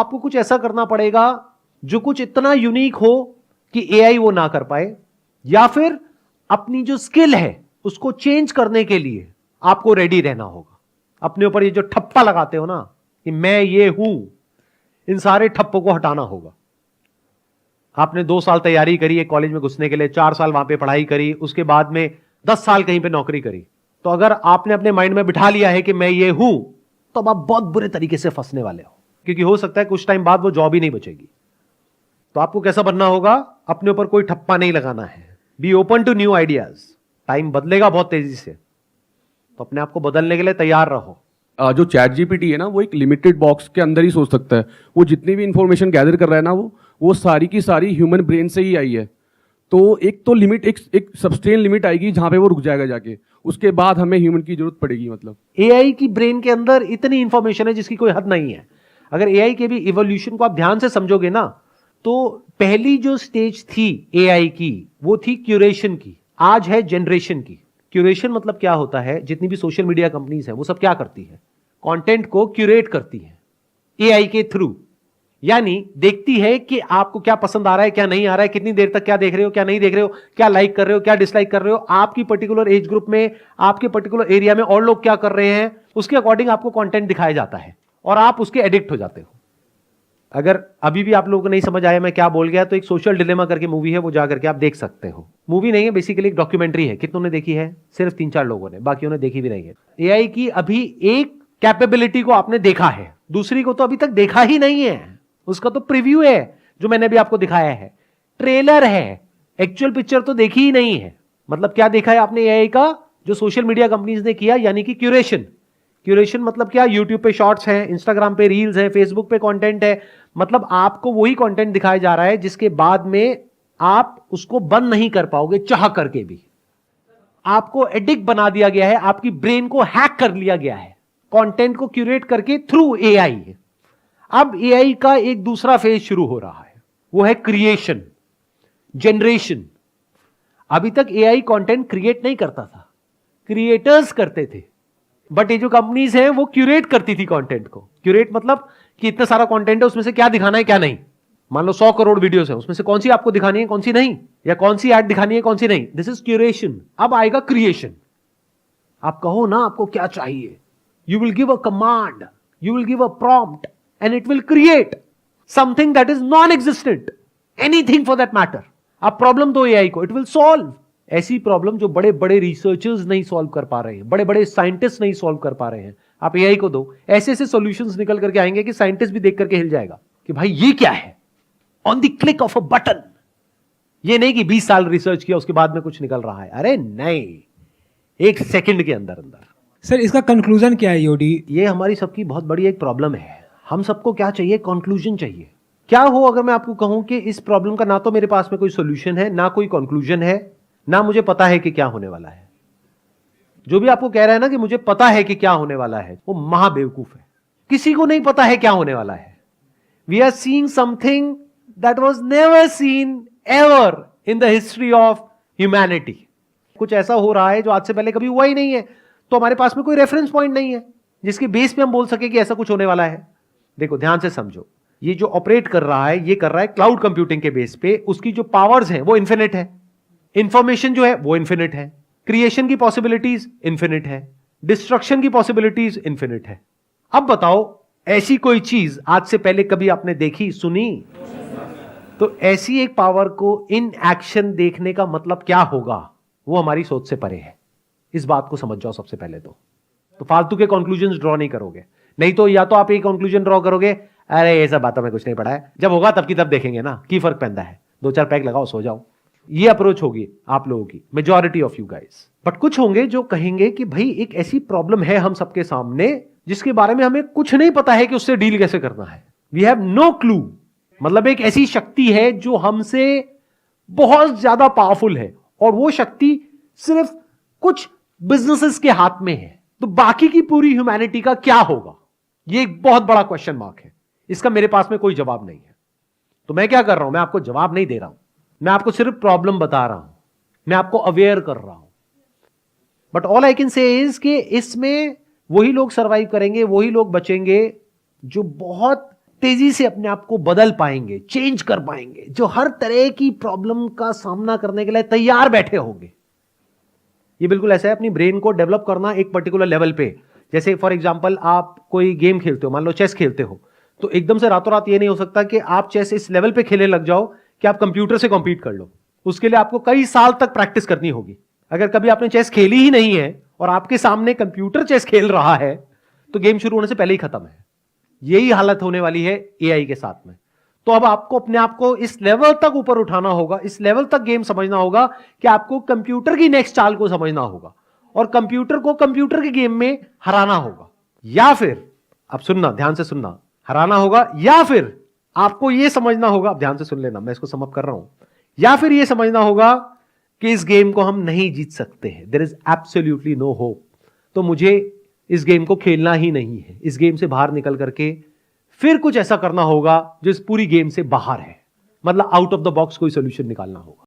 आपको कुछ ऐसा करना पड़ेगा जो कुछ इतना यूनिक हो कि एआई वो ना कर पाए, या फिर अपनी जो स्किल है उसको चेंज करने के लिए आपको रेडी रहना होगा। अपने ऊपर ये जो ठप्पा लगाते हो ना कि मैं ये हूं, इन सारे ठप्पों को हटाना होगा। आपने 2 साल तैयारी करी एक कॉलेज में घुसने के लिए, 4 साल वहां पे पढ़ाई करी, उसके बाद में 10 साल कहीं पे नौकरी करी, तो अगर आपने अपने माइंड में बिठा लिया है कि मैं ये हूं, तो अब आप बहुत बुरे तरीके से फंसने वाले हो, क्योंकि हो सकता है कुछ टाइम बाद वो जॉब ही नहीं बचेगी। तो आपको कैसा बनना होगा? अपने ऊपर कोई ठप्पा नहीं लगाना है। Be open to new ideas. Time बदलेगा बहुत तेजी से, तो अपने आप को बदलने के लिए तैयार रहो। जो चैट जीपीटी है ना, वो एक लिमिटेड बॉक्स के अंदर ही सोच सकता है। वो जितनी भी इंफॉर्मेशन गैदर कर रहा है ना, वो सारी की सारी ह्यूमन ब्रेन से ही आई है। तो एक तो लिमिट, एक सब्सटेन लिमिट आएगी जहां पे वो रुक जाएगा जाके, उसके बाद हमें ह्यूमन की जरूरत पड़ेगी। मतलब एआई की ब्रेन के अंदर इतनी इंफॉर्मेशन है जिसकी कोई हद नहीं है। अगर एआई के भी इवोल्यूशन को आप ध्यान से समझोगे ना, तो पहली जो स्टेज थी एआई की वो थी क्यूरेशन की, आज है जनरेशन की। क्यूरेशन मतलब क्या होता है? जितनी भी सोशल मीडिया कंपनीज है वो सब क्या करती है? कंटेंट को क्यूरेट करती है एआई के थ्रू। यानी देखती है कि आपको क्या पसंद आ रहा है, क्या नहीं आ रहा है, कितनी देर तक क्या देख रहे हो, क्या नहीं देख रहे हो, क्या लाइक कर रहे हो, क्या डिसलाइक कर रहे हो, आपकी पर्टिकुलर एज ग्रुप में, आपके पर्टिकुलर एरिया में और लोग क्या कर रहे हैं, उसके अकॉर्डिंग आपको कंटेंट दिखाया जाता है और आप उसके एडिक्ट हो जाते हो। अगर अभी भी आप लोगों को नहीं समझ आया मैं क्या बोल गया, तो एक सोशल डिलेमा करके मूवी है, वो जा करके आप देख सकते हो। मूवी नहीं है, बेसिकली एक डॉक्यूमेंट्री है। कितनों ने देखी है? सिर्फ 3-4 लोगों ने, बाकियों ने देखी भी नहीं है। एआई की अभी एक कैपेबिलिटी को आपने देखा है, दूसरी को तो अभी तक देखा ही नहीं है। उसका तो प्रीव्यू है जो मैंने भी आपको दिखाया है, ट्रेलर है, एक्चुअल पिक्चर तो देखी ही नहीं है। मतलब क्या देखा है आपने एआई का? जो सोशल मीडिया कंपनीज ने किया, यानी कि क्यूरेशन। क्यूरेशन मतलब क्या? यूट्यूब पे शॉर्ट्स हैं, इंस्टाग्राम पे रील्स हैं, फेसबुक पे कंटेंट है। मतलब आपको वही कंटेंट दिखाया जा रहा है जिसके बाद में आप उसको बंद नहीं कर पाओगे चाह करके भी। आपको एडिक्ट बना दिया गया है, आपकी ब्रेन को हैक कर लिया गया है कंटेंट को क्यूरेट करके थ्रू एआई। अब एआई का एक दूसरा फेज शुरू हो रहा है, वो है क्रिएशन, जनरेशन। अभी तक एआई कंटेंट क्रिएट नहीं करता था, क्रिएटर्स करते थे। बट ये जो कंपनीज हैं वो क्यूरेट करती थी कंटेंट को। क्यूरेट मतलब कि इतना सारा कंटेंट है, उसमें से क्या दिखाना है क्या नहीं। मान लो 100 करोड़ वीडियोस हैं, उसमें से कौन सी आपको दिखानी है कौन सी नहीं, या कौन सी ऐड दिखानी है कौन सी नहीं। This is curation. अब आएगा क्रिएशन। आप कहो ना आपको क्या चाहिए, you will give a command, you will give a prompt and it will create something that is non-existent, anything for that matter. आप प्रॉब्लम दो एआई को, it will solve। ऐसी प्रॉब्लम जो बड़े बड़े रिसर्चर्स नहीं सॉल्व कर पा रहे हैं, बड़े बड़े साइंटिस्ट नहीं सॉल्व कर पा रहे हैं, आप एआई को दो, ऐसे ऐसे सॉल्यूशंस निकल करके आएंगे कि साइंटिस्ट भी देख करके हिल जाएगा कि भाई ये क्या है, on the click of a button. ये नहीं कि 20 साल रिसर्च किया उसके बाद में कुछ निकल रहा है, अरे नहीं, 1 सेकंड के अंदर अंदर। सर इसका कंक्लूजन क्या है योडी? ये हमारी सबकी बहुत बड़ी एक प्रॉब्लम है। हम सबको क्या चाहिए? कंक्लूजन चाहिए। क्या हो अगर मैं आपको कहूं कि इस प्रॉब्लम का ना तो मेरे पास में कोई सॉल्यूशन है, ना कोई कंक्लूजन है, ना मुझे पता है कि क्या होने वाला है। जो भी आपको कह रहा है ना कि मुझे पता है कि क्या होने वाला है, वो महाबेवकूफ है। किसी को नहीं पता है क्या होने वाला है। We are seeing something that was never seen ever in the history of humanity. कुछ ऐसा हो रहा है जो आज से पहले कभी हुआ ही नहीं है, तो हमारे पास में कोई रेफरेंस पॉइंट नहीं है जिसके बेस पे हम बोल सके कि ऐसा कुछ होने वाला है। देखो ध्यान से समझो, ये जो ऑपरेट कर रहा है ये कर रहा है क्लाउड कंप्यूटिंग के बेस पे। उसकी जो पावर्स हैं वो इन्फिनिट है, इंफॉर्मेशन जो है वो इन्फिनिट है, क्रिएशन की पॉसिबिलिटीज इन्फिनिट है, डिस्ट्रक्शन की पॉसिबिलिटीज इन्फिनिट है। अब बताओ ऐसी कोई चीज आज से पहले कभी आपने देखी, सुनी? तो ऐसी एक पावर को इन एक्शन देखने का मतलब क्या होगा, वो हमारी सोच से परे है। इस बात को समझ जाओ सबसे पहले तो फालतू के कंक्लूजन्स ड्रॉ नहीं करोगे। नहीं तो या तो आप एक कंक्लूजन ड्रॉ करोगे, अरे ये सब बातों में कुछ नहीं पड़ा है, जब होगा तब की तब देखेंगे ना, की फर्क पैदा है, 2-4 पैक लगाओ सो जाओ। ये अप्रोच होगी आप लोगों की, majority of you guys. But कुछ होंगे जो कहेंगे कि भाई एक ऐसी प्रॉब्लम है हम सबके सामने जिसके बारे में हमें कुछ नहीं पता है कि उससे डील कैसे करना है। We have no clue. मतलब एक ऐसी शक्ति है जो हमसे बहुत ज्यादा पावरफुल है, और वो शक्ति सिर्फ कुछ बिजनेसेस के हाथ में है। तो बाकी की पूरी ह्यूमैनिटी का क्या होगा, ये एक बहुत बड़ा क्वेश्चन मार्क है। इसका मेरे पास में कोई जवाब नहीं है। तो मैं क्या कर रहा हूं, मैं आपको जवाब नहीं दे रहा हूं, मैं आपको सिर्फ प्रॉब्लम बता रहा हूं, मैं आपको अवेयर कर रहा हूं। But all I can say is कि इसमें वही लोग सरवाइव करेंगे, वही लोग बचेंगे जो बहुत तेजी से अपने आप को बदल पाएंगे, चेंज कर पाएंगे, जो हर तरह की प्रॉब्लम का सामना करने के लिए तैयार बैठे होंगे। ये बिल्कुल ऐसा है, अपनी ब्रेन को डेवलप करना एक पर्टिकुलर लेवल पे। जैसे फॉर एग्जांपल आप कोई गेम खेलते हो, मान लो चेस खेलते हो, तो एकदम से रातों रात ये नहीं हो सकता कि आप चेस इस लेवल पे खेलने लग जाओ कि आप कंप्यूटर से कॉम्पीट कर लो। उसके लिए आपको कई साल तक प्रैक्टिस करनी होगी। अगर कभी आपने चेस खेली ही नहीं है और आपके सामने कंप्यूटर चेस खेल रहा है तो गेम शुरू होने से पहले ही खत्म है। यही हालत होने वाली है एआई के साथ में। तो अब आपको अपने आप को इस लेवल तक ऊपर उठाना होगा, इस लेवल तक गेम समझना होगा कि आपको कंप्यूटर की नेक्स्ट चाल को समझना होगा और कंप्यूटर को कंप्यूटर के गेम में हराना होगा। या फिर अब सुनना, ध्यान से सुनना, हराना होगा, या फिर आपको यह समझना होगा, ध्यान से सुन लेना, मैं इसको समअप कर रहा हूं, या फिर यह समझना होगा कि इस गेम को हम नहीं जीत सकते हैं, there is absolutely no hope, तो मुझे इस गेम को खेलना ही नहीं है। इस गेम से बाहर निकल करके फिर कुछ ऐसा करना होगा जो इस पूरी गेम से बाहर है, मतलब आउट ऑफ द बॉक्स कोई सोल्यूशन निकालना होगा।